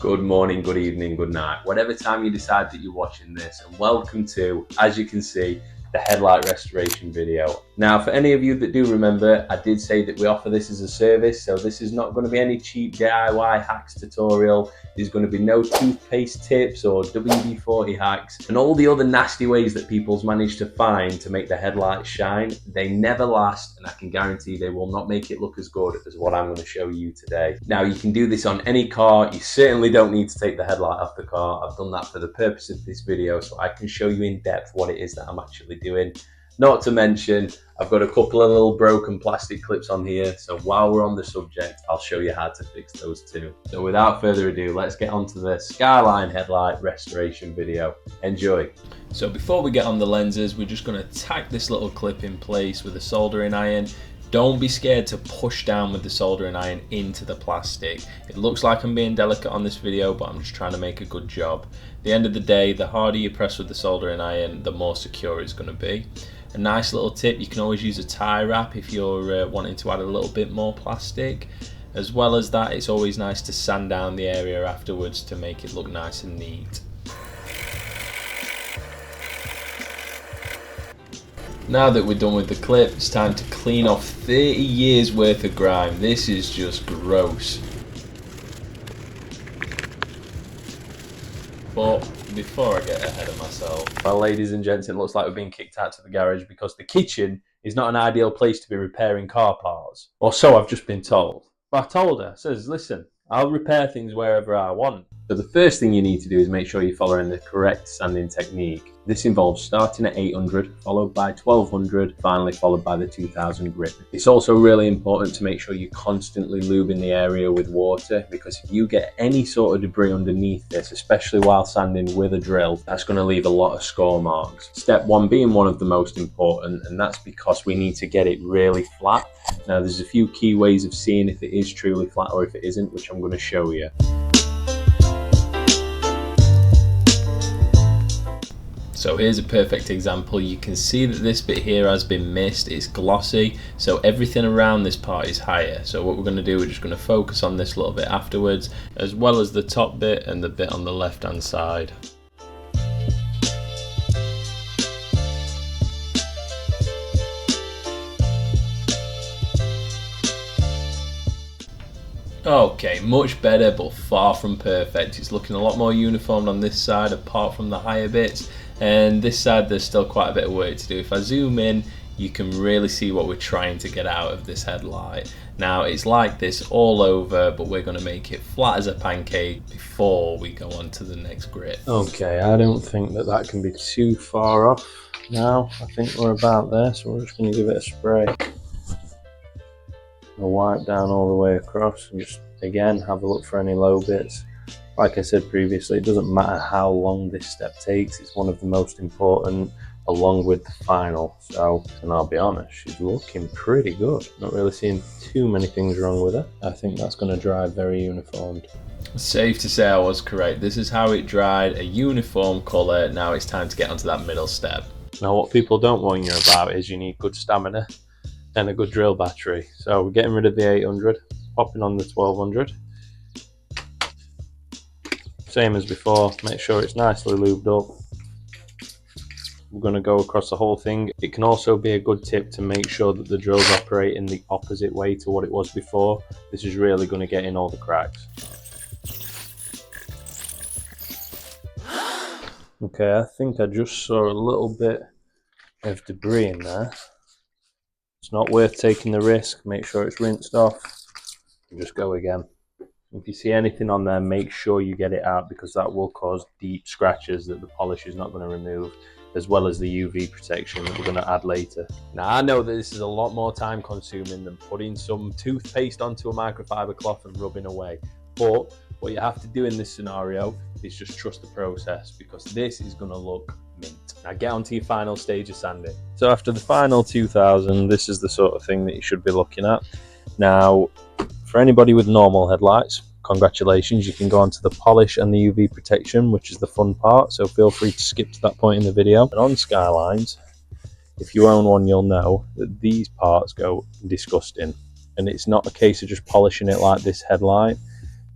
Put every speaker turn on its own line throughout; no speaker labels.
Good morning, good evening, good night, whatever time you decide that you're watching this, and welcome to, as you can see, the headlight restoration video. Now, for any of you that do remember, I did say that we offer this as a service, so this is not going to be any cheap DIY hacks tutorial. There's going to be no toothpaste tips or WD-40 hacks and all the other nasty ways that people's managed to find to make the headlights shine. They never last, and I can guarantee they will not make it look as good as what I'm going to show you today. Now, you can do this on any car. You certainly don't need to take the headlight off the car. I've done that for the purpose of this video, so I can show you in depth what it is that I'm actually doing. Not to mention, I've got a couple of little broken plastic clips on here, so while we're on the subject, I'll show you how to fix those too. So without further ado, let's get on to the Skyline headlight restoration video. Enjoy. So before we get on the lenses, we're just going to tack this little clip in place with a soldering iron. Don't be scared to push down with the soldering iron into the plastic. It looks like I'm being delicate on this video, but I'm just trying to make a good job. At the end of the day, the harder you press with the soldering iron, the more secure it's going to be. A nice little tip, you can always use a tie wrap if you're wanting to add a little bit more plastic. As well as that, it's always nice to sand down the area afterwards to make it look nice and neat. Now that we're done with the clip, it's time to clean off 30 years worth of grime. This is just gross. But before I get ahead of myself, well, ladies and gents, it looks like we're being kicked out to the garage because the kitchen is not an ideal place to be repairing car parts. Or so I've just been told. But I told her, says, listen, I'll repair things wherever I want. So the first thing you need to do is make sure you're following the correct sanding technique. This involves starting at 800, followed by 1200, finally followed by the 2000 grip. It's also really important to make sure you're constantly lubing the area with water, because if you get any sort of debris underneath this, especially while sanding with a drill, that's going to leave a lot of score marks. Step one being one of the most important, and that's because we need to get it really flat. Now there's a few key ways of seeing if it is truly flat or if it isn't, which I'm going to show you. So here's a perfect example. You can see that this bit here has been missed. It's glossy, so everything around this part is higher. So what we're going to do, we're just going to focus on this little bit afterwards, as well as the top bit and the bit on the left hand side. Okay, much better, but far from perfect. It's looking a lot more uniform on this side apart from the higher bits, and this side there's still quite a bit of work to do. If I zoom in, you can really see what we're trying to get out of this headlight. Now it's like this all over, but we're going to make it flat as a pancake before we go on to the next grip. Okay, I don't think that that can be too far off now. I think we're about there, so we're just going to give it a spray. I'll wipe down all the way across and just again have a look for any low bits. Like I said previously, it doesn't matter how long this step takes, it's one of the most important along with the final. So, and I'll be honest, she's looking pretty good. Not really seeing too many things wrong with her. I think that's going to dry very uniformed. Safe to say I was correct. This is how it dried, a uniform colour. Now it's time to get onto that middle step. Now what people don't warn you about is you need good stamina and a good drill battery. So we're getting rid of the 800, popping on the 1200. Same as before, make sure it's nicely lubed up. We're going to go across the whole thing. It can also be a good tip to make sure that the drills operate in the opposite way to what it was before. This is really going to get in all the cracks. Okay, I think I just saw a little bit of debris in there. It's not worth taking the risk. Make sure it's rinsed off and just go again. If you see anything on there, make sure you get it out, because that will cause deep scratches that the polish is not going to remove, as well as the UV protection that we're going to add later. Now I know that this is a lot more time consuming than putting some toothpaste onto a microfiber cloth and rubbing away, but what you have to do in this scenario is just trust the process, because this is going to look mint. Now get onto your final stage of sanding. So after the final 2000, this is the sort of thing that you should be looking at. Now for anybody with normal headlights, congratulations, you can go on to the polish and the UV protection, which is the fun part, so feel free to skip to that point in the video. And on Skylines, if you own one, you'll know that these parts go disgusting, and it's not a case of just polishing it like this headlight.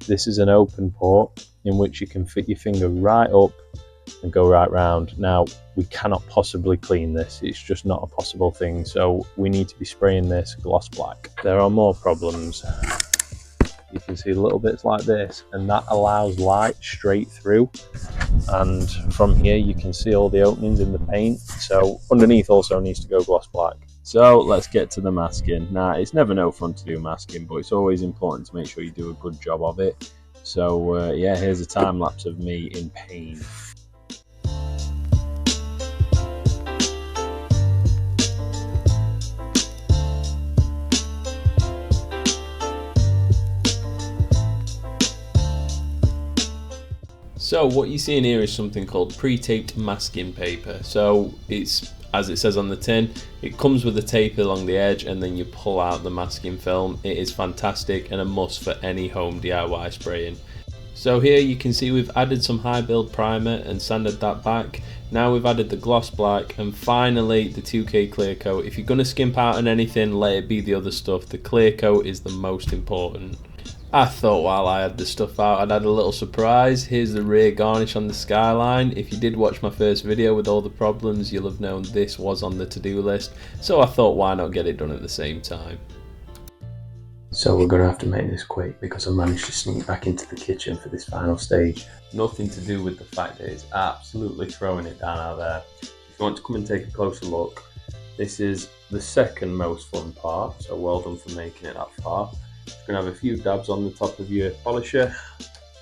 This is an open port. in which you can fit your finger right up and go right round. Now, we cannot possibly clean this. It's just not a possible thing. So we need to be spraying this gloss black. There are more problems. You can see little bits like this, and that allows light straight through. And from here, you can see all the openings in the paint. So underneath also needs to go gloss black. So let's get to the masking. Now, it's never no fun to do masking, but it's always important to make sure you do a good job of it. So yeah, here's a time lapse of me in pain. So what you're seeing here is something called pre-taped masking paper. So it's, as it says on the tin, it comes with a tape along the edge and then you pull out the masking film. It is fantastic and a must for any home DIY spraying. So here you can see we've added some high build primer and sanded that back. Now we've added the gloss black and finally the 2K clear coat. If you're going to skimp out on anything, let it be the other stuff. The clear coat is the most important. I thought while I had the stuff out I'd add a little surprise. Here's the rear garnish on the Skyline. If you did watch my first video with all the problems, you'll have known this was on the to-do list. So I thought, why not get it done at the same time? So we're going to have to make this quick because I managed to sneak back into the kitchen for this final stage. Nothing to do with the fact that it's absolutely throwing it down out there. If you want to come and take a closer look, this is the second most fun part, so well done for making it that far. Just going to have a few dabs on the top of your polisher,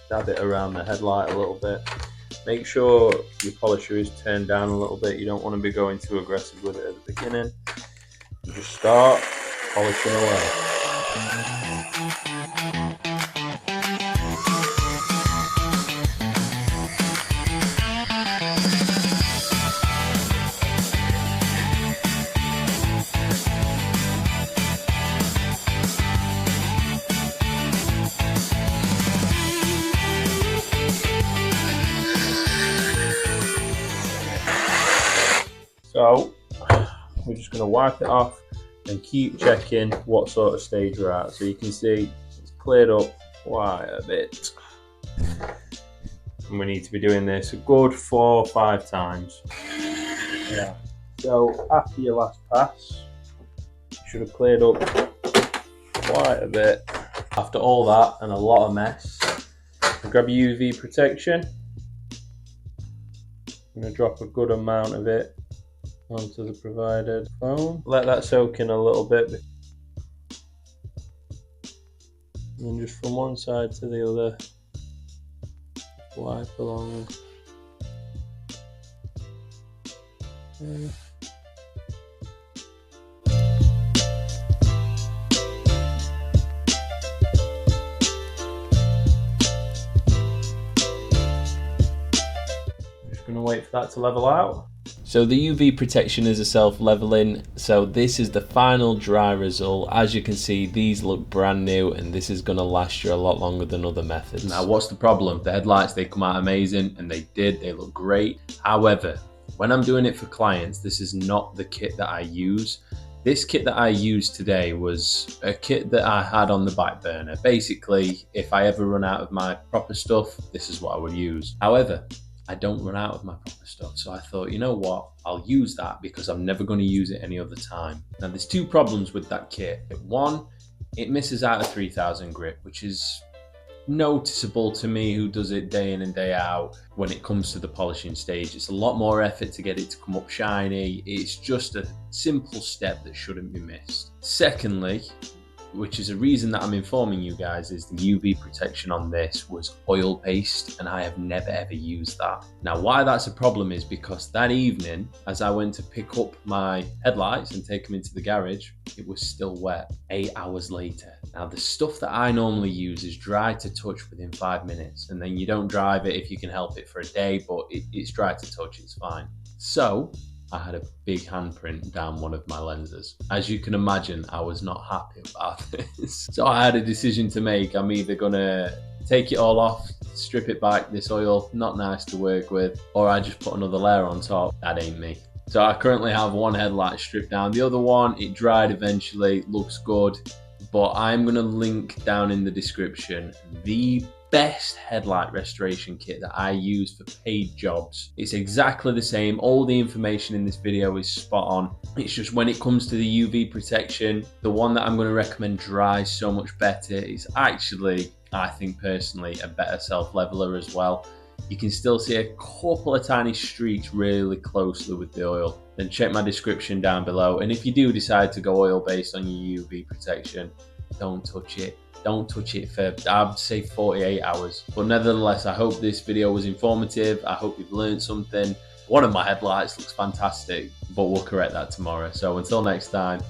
dab it around the headlight a little bit. Make sure your polisher is turned down a little bit. You don't want to be going too aggressive with it at the beginning. You just start polishing away. So we're just going to wipe it off and keep checking what sort of stage we're at. So you can see it's cleared up quite a bit. And we need to be doing this a good 4 or 5 times. Yeah. So after your last pass, you should have cleared up quite a bit. After all that and a lot of mess, grab your UV protection. I'm going to drop a good amount of it onto the provided foam. Let that soak in a little bit. And then just from one side to the other, wipe along. There. Just going to wait for that to level out. So the UV protection is a self-leveling, so this is the final dry result. As you can see, these look brand new and this is going to last you a lot longer than other methods. Now what's the problem? The headlights, they come out amazing, and they look great. However, when I'm doing it for clients, this is not the kit that I use. This kit that I used today was a kit that I had on the back burner. Basically, if I ever run out of my proper stuff, this is what I would use. However, I don't run out of my proper stuff. So I thought, you know what, I'll use that because I'm never going to use it any other time. Now there's 2 problems with that kit. One, it misses out a 3000 grip, which is noticeable to me who does it day in and day out. When it comes to the polishing stage, it's a lot more effort to get it to come up shiny. It's just a simple step that shouldn't be missed. Secondly, which is a reason that I'm informing you guys, is the UV protection on this was oil-based and I have never ever used that. Now why that's a problem is because that evening, as I went to pick up my headlights and take them into the garage, it was still wet 8 hours later. Now the stuff that I normally use is dry to touch within 5 minutes, and then you don't drive it if you can help it for a day, but it's dry to touch, it's fine. So I had a big handprint down one of my lenses. As you can imagine, I was not happy about this. So I had a decision to make. I'm either gonna take it all off, strip it back, this oil, not nice to work with, or I just put another layer on top. That ain't me. So I currently have one headlight stripped down. The other one, it dried eventually, looks good, but I'm gonna link down in the description the best headlight restoration kit that I use for paid jobs. It's exactly the same. All the information in this video is spot on. It's just when it comes to the UV protection, the one that I'm going to recommend dries so much better. It's actually, I think personally, a better self-leveler as well. You can still see a couple of tiny streaks really closely with the oil. Then check my description down below. And if you do decide to go oil based on your UV protection, don't touch it. Don't touch it for, I'd say, 48 hours. But nevertheless, I hope this video was informative. I hope you've learned something. One of my headlights looks fantastic, but we'll correct that tomorrow. So until next time,